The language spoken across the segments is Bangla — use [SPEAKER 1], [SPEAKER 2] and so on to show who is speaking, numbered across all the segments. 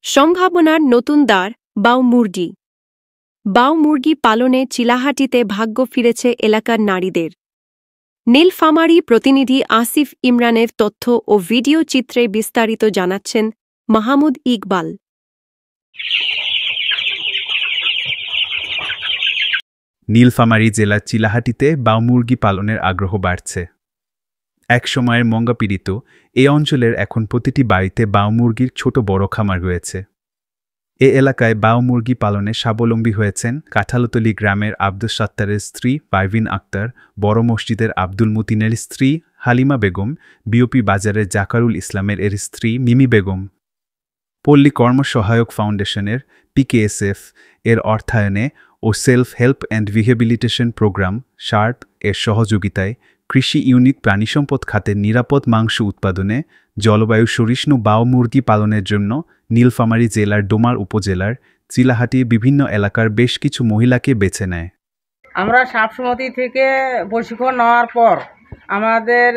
[SPEAKER 1] সম্ভাবনার নতুন দ্বার বাউ মুরগি। বাউ মুরগি পালনে চিলাহাটিতে ভাগ্য ফিরেছে এলাকার নারীদের। নীলফামারী প্রতিনিধি আসিফ ইমরানের তথ্য ও ভিডিও চিত্রে বিস্তারিত জানাচ্ছেন মাহমুদ ইকবাল।
[SPEAKER 2] নীলফামারী জেলার চিলাহাটিতে বাউ মুরগি পালনের আগ্রহ বাড়ছে। এক সময়ের মঙ্গাপীড়িত এই অঞ্চলের এখন প্রতিটি বাড়িতে বাউ মুরগির ছোট বড় খামার রয়েছে। এ এলাকায় বাউ মুরগি পালনে স্বাবলম্বী হয়েছেন কাঁঠালতলী গ্রামের আব্দুস সাত্তারের স্ত্রী পারভিন আক্তার, বড় মসজিদের আব্দুল মতিনের স্ত্রী হালিমা বেগম, বিওপি বাজারের জাকারুল ইসলামের এর স্ত্রী মিমি বেগম। পল্লী কর্মসহায়ক ফাউন্ডেশনের PKSF এর অর্থায়নে ও self help and rehabilitation programme SHARP এর সহযোগিতায় কৃষি ইউনিট প্রাণিসম্পদ খাতের নিরাপদ মাংস উৎপাদনে জলবায়ু সহিষ্ণু বাউ মুরগি পালনের জন্য নীলফামারী জেলার ডোমার উপজেলার চিলাহাটি বিভিন্ন এলাকার বেশ কিছু মহিলাকে বেছে নেয়।
[SPEAKER 3] আমরা সাপসমতি থেকে প্রশিক্ষণ নেওয়ার পর আমাদের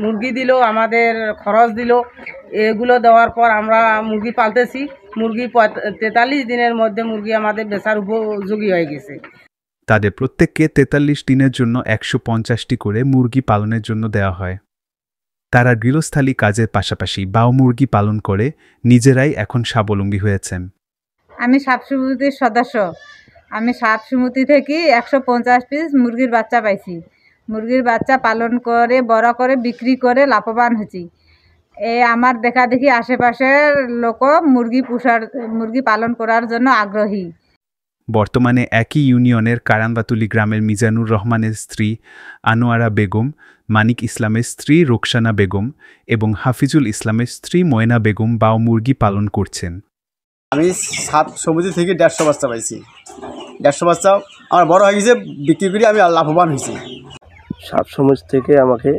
[SPEAKER 3] মুরগি দিল, আমাদের খরচ দিল, এগুলো দেওয়ার পর আমরা মুরগি পালতেছি। মুরগি 43 দিনের মধ্যে মুরগি আমাদের বেচার উপযোগী হয়ে গেছে।
[SPEAKER 2] তাদের প্রত্যেককে 43 দিনের জন্য 150টি করে মুরগি পালনের জন্য দেওয়া হয়। তারা গৃহস্থালী কাজের পাশাপাশি বাউ মুরগি পালন করে নিজেরাই এখন স্বাবলম্বী হয়েছেন।
[SPEAKER 4] আমি সাপসমতির সদস্য। আমি সাপসমতি থেকে 150 পিস মুরগির বাচ্চা পাইছি। মুরগির বাচ্চা পালন করে বড় করে বিক্রি করে লাভবান হয়েছি। আমার দেখা দেখি আশেপাশের লোকও মুরগি পালন করার জন্য আগ্রহী।
[SPEAKER 2] বর্তমানে একই ইউনিয়নের কারানবাতুলি গ্রামের মিজানুর রহমানের স্ত্রী আনোয়ারা বেগম, মানিক ইসলামের স্ত্রী রোকসানা বেগম এবং হাফিজুল ইসলামের স্ত্রী ময়না বেগম বাউ মুরগি পালন করছেন।
[SPEAKER 5] আমি সাপসমতি থেকে 150 বাচ্চা পাইছি। 150 বাচ্চা আমার বড় হয়ে গেছে, বিক্রি করে আমি লাভবান হয়েছি।
[SPEAKER 6] সাপসমতি থেকে আমাকে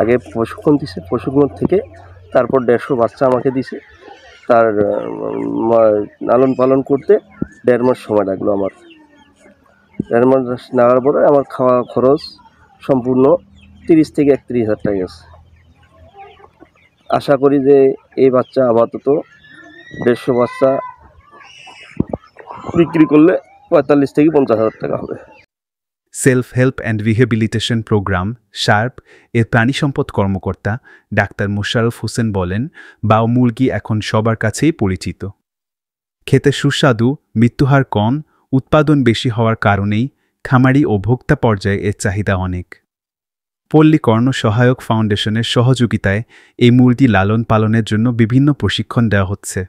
[SPEAKER 6] আগে প্রশিক্ষণ দিছে, প্রশিক্ষণ থেকে তারপর 150 বাচ্চা আমাকে দিছে। তার লালন পালন করতে 1.5 মাস সময় লাগলো আমার। 1.5 মাস নেওয়ার পরে আমার খাওয়া খরচ সম্পূর্ণ 30 থেকে 31 হাজার টাকা গেছে। আশা করি যে এই বাচ্চা আপাতত 150 বাচ্চা বিক্রি করলে 45 থেকে 50 হাজার টাকা হবে।
[SPEAKER 2] Self help and rehabilitation programme SHARP এর প্রাণিসম্পদ কর্মকর্তা ডাক্তার মোশাররফ হোসেন বলেন, বাউ মুরগি এখন সবার কাছেই পরিচিত। খেতে সুস্বাদু, মৃত্যুহার কম, উৎপাদন বেশি হওয়ার কারণেই খামারি ও ভোক্তা পর্যায়ে এর চাহিদা অনেক। পল্লী কর্মসহায়ক ফাউন্ডেশনের সহযোগিতায় এই মুরগি লালন পালনের জন্য বিভিন্ন প্রশিক্ষণ দেওয়া হচ্ছে।